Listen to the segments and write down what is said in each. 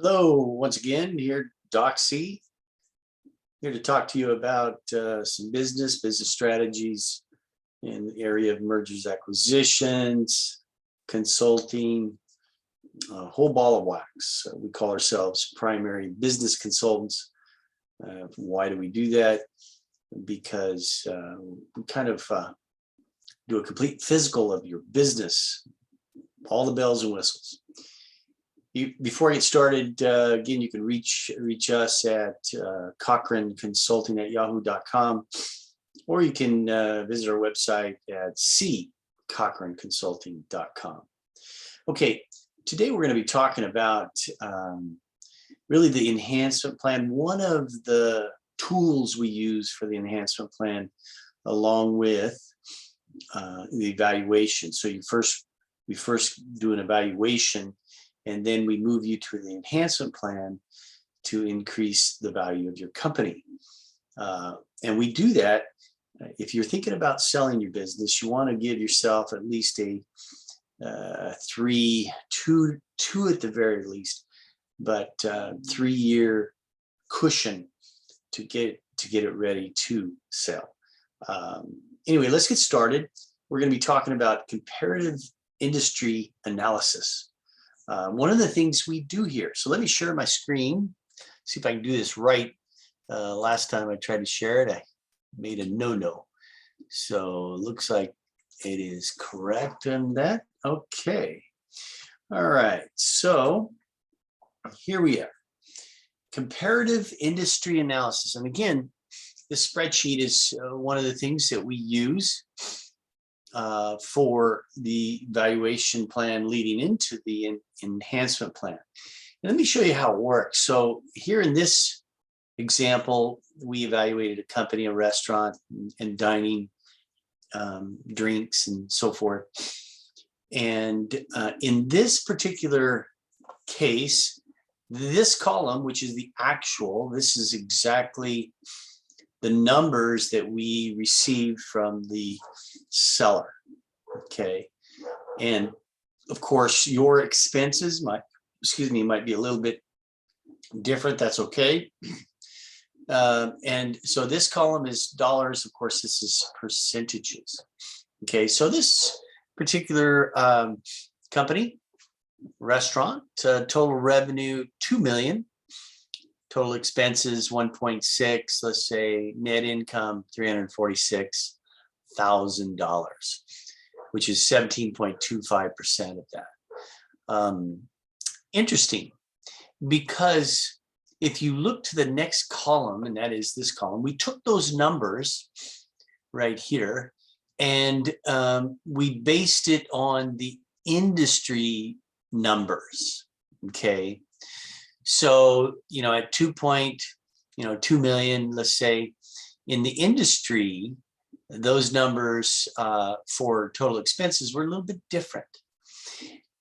Hello, once again, here, Doc C, here to talk to you about some business strategies in the area of mergers, acquisitions, consulting, a whole ball of wax. We call ourselves primary business consultants. Why do we do that? Because we kind of do a complete physical of your business, all the bells and whistles. Before I get started, again, you can reach us at cochraneconsulting@yahoo.com, or you can visit our website at cochraneconsulting.com. Okay, today we're going to be talking about really the enhancement plan. One of the tools we use for the enhancement plan, along with the evaluation. So we first do an evaluation, and then we move you to the enhancement plan to increase the value of your company. And we do that. If you're thinking about selling your business, you want to give yourself at least a two at the very least, but 3-year cushion to get it ready to sell. Anyway, let's get started. We're going to be talking about comparative industry analysis. One of the things we do here, so let me share my screen, see if I can do this right. Last time I tried to share it, I made a no-no. So it looks like it is correct on that. Okay. All right. So here we are. Comparative industry analysis. And again, this spreadsheet is one of the things that we use for the valuation plan leading into the enhancement plan. And let me show you how it works. So here in this example, we evaluated a company, a restaurant, and dining, drinks, and so forth. And in this particular case, this column, which is the actual, this is exactly the numbers that we received from the seller. Okay. And of course, your expenses might be a little bit different. That's okay. And so this column is dollars. Of course, this is percentages. Okay. So this particular company, restaurant, total revenue, 2 million. Total expenses 1.6, let's say net income $346,000, which is 17.25% of that. Interesting, because if you look to the next column, and that is this column, we took those numbers right here and we based it on the industry numbers. Okay. So, at 2 million, let's say, in the industry, those numbers for total expenses were a little bit different.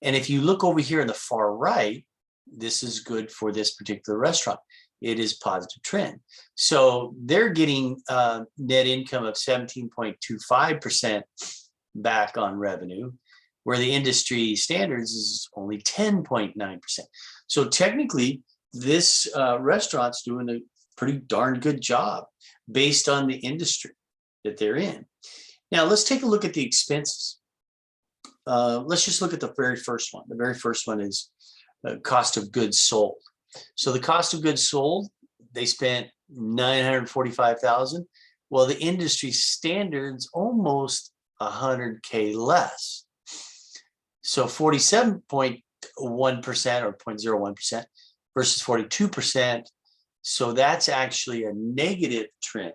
And if you look over here on the far right, this is good for this particular restaurant. It is positive trend. So they're getting net income of 17.25% back on revenue, where the industry standards is only 10.9%. So technically, this restaurant's doing a pretty darn good job based on the industry that they're in. Now, let's take a look at the expenses. Let's just look at the very first one. The very first one is cost of goods sold. So the cost of goods sold, they spent $945,000. Well, the industry standards almost $100K less. So 47.1% or 0.01% versus 42%. So that's actually a negative trend.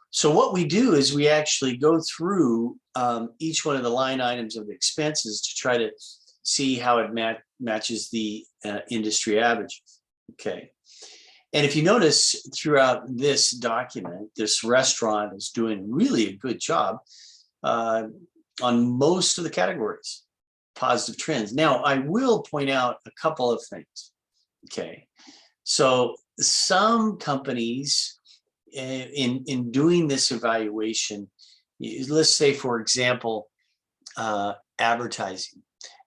So what we do is we actually go through each one of the line items of the expenses to try to see how it matches the industry average. Okay. And if you notice throughout this document, this restaurant is doing really a good job on most of the categories, positive trends. Now, I will point out a couple of things. Okay. So some companies in doing this evaluation, let's say, for example, advertising.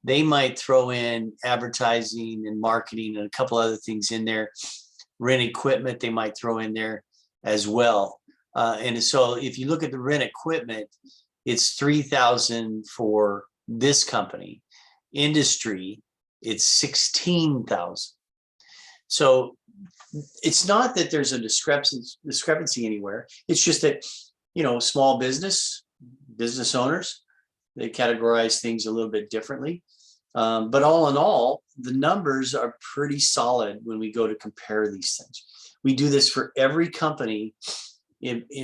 they might throw in advertising and marketing and a couple other things in there. Rent equipment, they might throw in there as well. And so if you look at the rent equipment, it's $3,000 for this company. Industry, it's $16,000. So it's not that there's a discrepancy anywhere. It's just that, small business owners, they categorize things a little bit differently. But all in all, the numbers are pretty solid when we go to compare these things. We do this for every company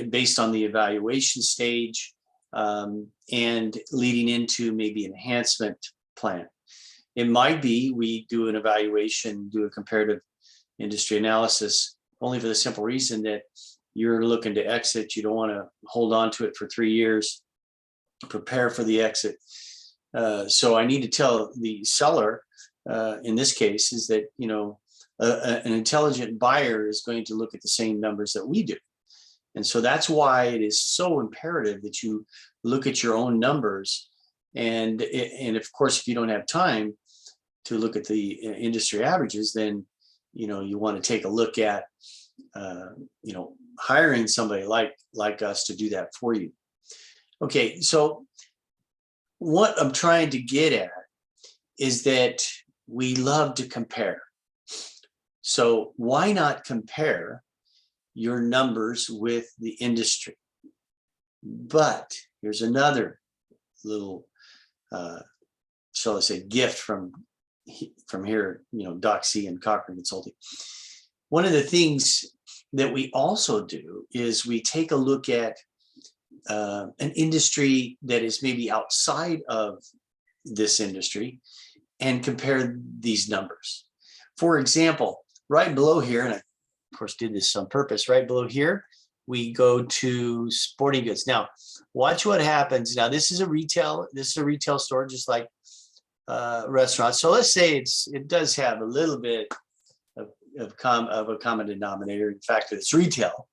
based on the evaluation stage and leading into maybe enhancement plan. It might be we do an evaluation, do a comparative industry analysis only for the simple reason that you're looking to exit. You don't want to hold on to it for 3 years, prepare for the exit. So I need to tell the seller, in this case, is that, an intelligent buyer is going to look at the same numbers that we do. And so that's why it is so imperative that you look at your own numbers. And of course, if you don't have time to look at the industry averages, then, you want to take a look at, hiring somebody like us to do that for you. Okay, so what I'm trying to get at is that we love to compare. So why not compare your numbers with the industry? But here's another little, shall I say, gift from here, Doc C and Cochrane Consulting. One of the things that we also do is we take a look at an industry that is maybe outside of this industry and compare these numbers. For example, right below here, and I of course did this on purpose, right below here, we go to sporting goods. Now, watch what happens. Now, this is a retail store, just like restaurants. So let's say it does have a little bit of a common denominator. In fact, it's retail.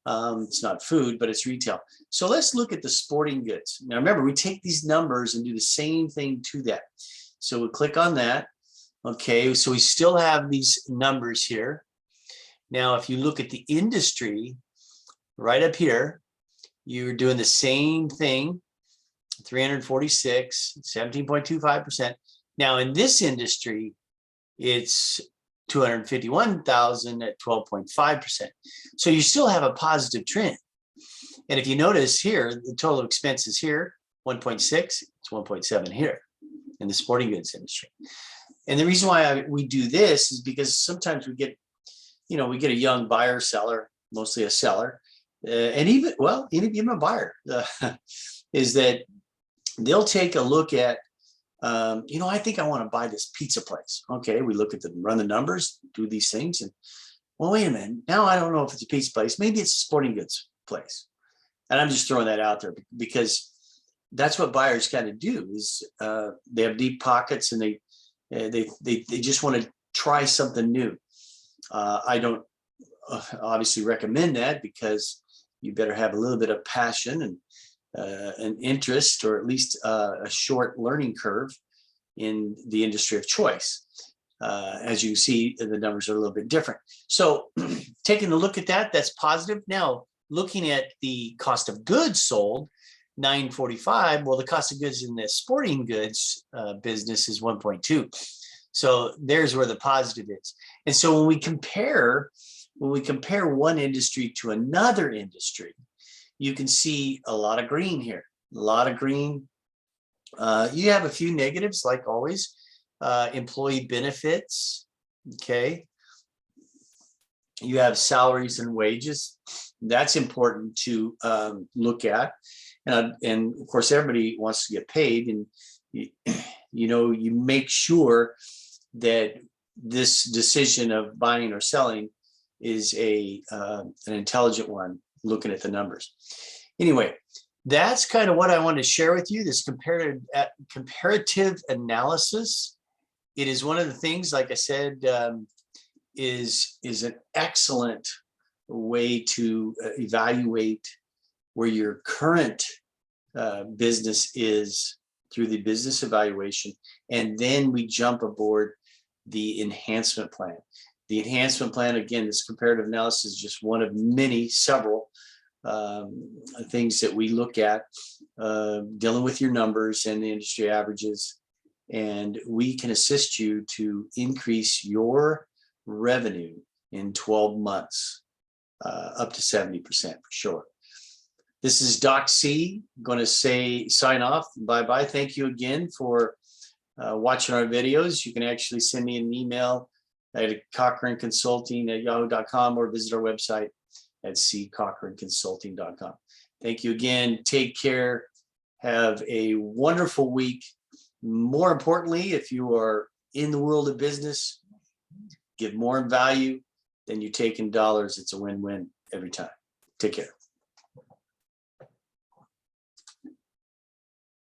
It's not food, but it's retail. So let's look at the sporting goods. Now, remember, we take these numbers and do the same thing to that. So we'll click on that. Okay, so we still have these numbers here. Now, if you look at the industry right up here, you're doing the same thing, 346, 17.25%. Now, in this industry, it's 251,000 at 12.5%. So you still have a positive trend. And if you notice here, the total expenses here, 1.6, it's 1.7 here in the sporting goods industry. And the reason why we do this is because sometimes we get a young buyer, seller, mostly a seller, and even a buyer, is that they'll take a look at, I think I want to buy this pizza place. Okay, we look at run the numbers, do these things, and well, wait a minute. Now I don't know if it's a pizza place. Maybe it's a sporting goods place. And I'm just throwing that out there because that's what buyers kind of do. Is they have deep pockets and they just want to try something new. I don't obviously recommend that because you better have a little bit of passion and an interest, or at least a short learning curve in the industry of choice. As you see, the numbers are a little bit different. So taking a look at that, that's positive. Now, looking at the cost of goods sold, 945, well, the cost of goods in the sporting goods business is 1.2. So there's where the positive is. And so when we compare one industry to another industry, you can see a lot of green here, a lot of green. You have a few negatives, like always. Employee benefits, okay. You have salaries and wages. That's important to look at. And of course, everybody wants to get paid. And, you make sure that this decision of buying or selling is an intelligent one, looking at the numbers. Anyway, that's kind of what I want to share with you, this comparative analysis. It is one of the things, like I said, is an excellent way to evaluate where your current business is through the business evaluation, and then we jump aboard the enhancement plan. The enhancement plan, again, this comparative analysis is just one of many, several things that we look at dealing with your numbers and the industry averages. And we can assist you to increase your revenue in 12 months, up to 70% for sure. This is Doc C. Going to sign off. Bye-bye. Thank you again for watching our videos. You can actually send me an email at cochraneconsulting@yahoo.com or visit our website at ccochraneconsulting.com. Thank you again. Take care. Have a wonderful week. More importantly, if you are in the world of business, give more in value than you take in dollars. It's a win-win every time. Take care.